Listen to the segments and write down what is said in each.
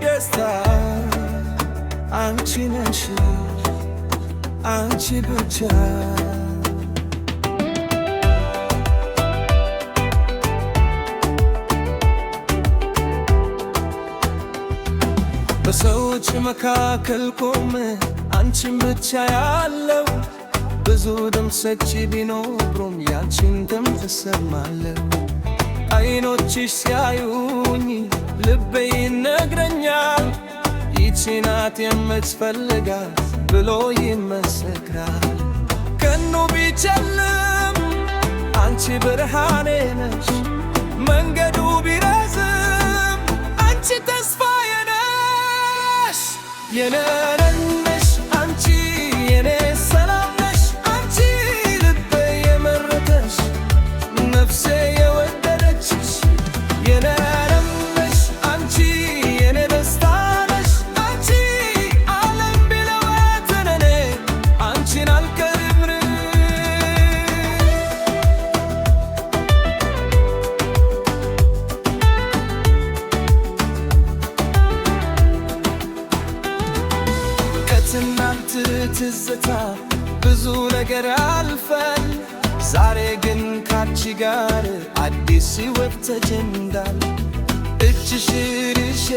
ደስታ አንቺ ነሽ አንቺ ብቻ በሰዎች መካከል ቆመ አንቺን ብቻ ያለው ብዙ ድምፅ ሰጪ ቢኖሩም ያንቺን ድምፅ እሰማለሁ። አይኖችሽ ሲያዩኝ ልቤ ይነግረኛል ይህች ናት የምትፈልጋት ብሎ ይመሰክራል። ቀኑ ቢጨልም አንቺ ብርሃኔ ነሽ፣ መንገዱ ቢረዝም አንቺ ተስፋዬ ነሽ። የኔ ነሽ አንቺ የኔ ሰላም ነሽ አንቺ ልቤ የመረጠሽ ነፍሴ የወደደችሽ የኔ ነሽ አንቺ የኔ ደስታ ነሽ አንቺ ዓለም ቢለወጥን እኔ አንቺን አልቀርም። ከትናንት ትዝታ ብዙ ነገር አልፈን ዛሬ ግን ካንቺ ጋር አዲስ ሕይወት ተጀምሯል። እጅሽን ይዤ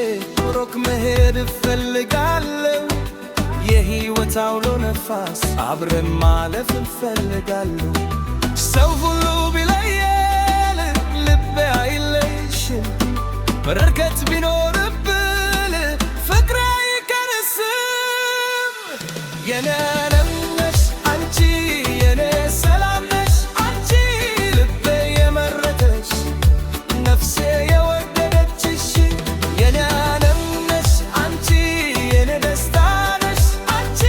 ሩቅ መሄድ እፈልጋለሁ። የሕይወት አውሎ ነፋስ አብረን ማለፍ እፈልጋለሁ። ሰው ሁሉ ቢለየን ልቤ አይለይሽም። በረከት ቢኖርብን ፍቅር አይቀንስም። የኔ ነሽ አንቺ የኔ ሰላም ነሽ አንቺ ልቤ የመረጠሽ ነፍሴ የወደደችሽ የኔ ነሽ አንቺ የኔ ደስታ ነሽ አንቺ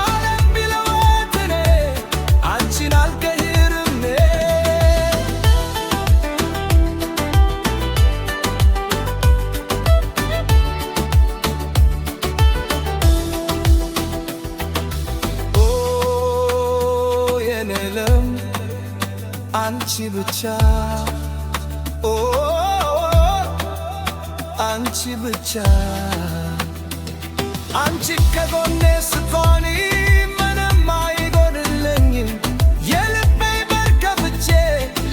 ዓለም ቢለወጥን አንቺን አልቀይርም። የኔለም አንቺ ብቻ አንቺ ብቻ አንቺ ከጎኔ ስትሆኚ ምንም አይጎድለኝም። የልቤ በር ከፍቼ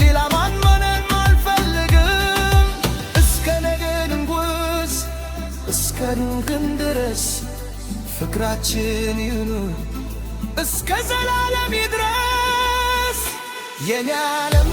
ሌላ ማንንም አልፈልግም። እስከ ነገ ንጉሥ እስከ ሩቅም ድረስ ፍቅራችን ይኑር እስከ ዘላለም ይድረስ የኔ ዓለም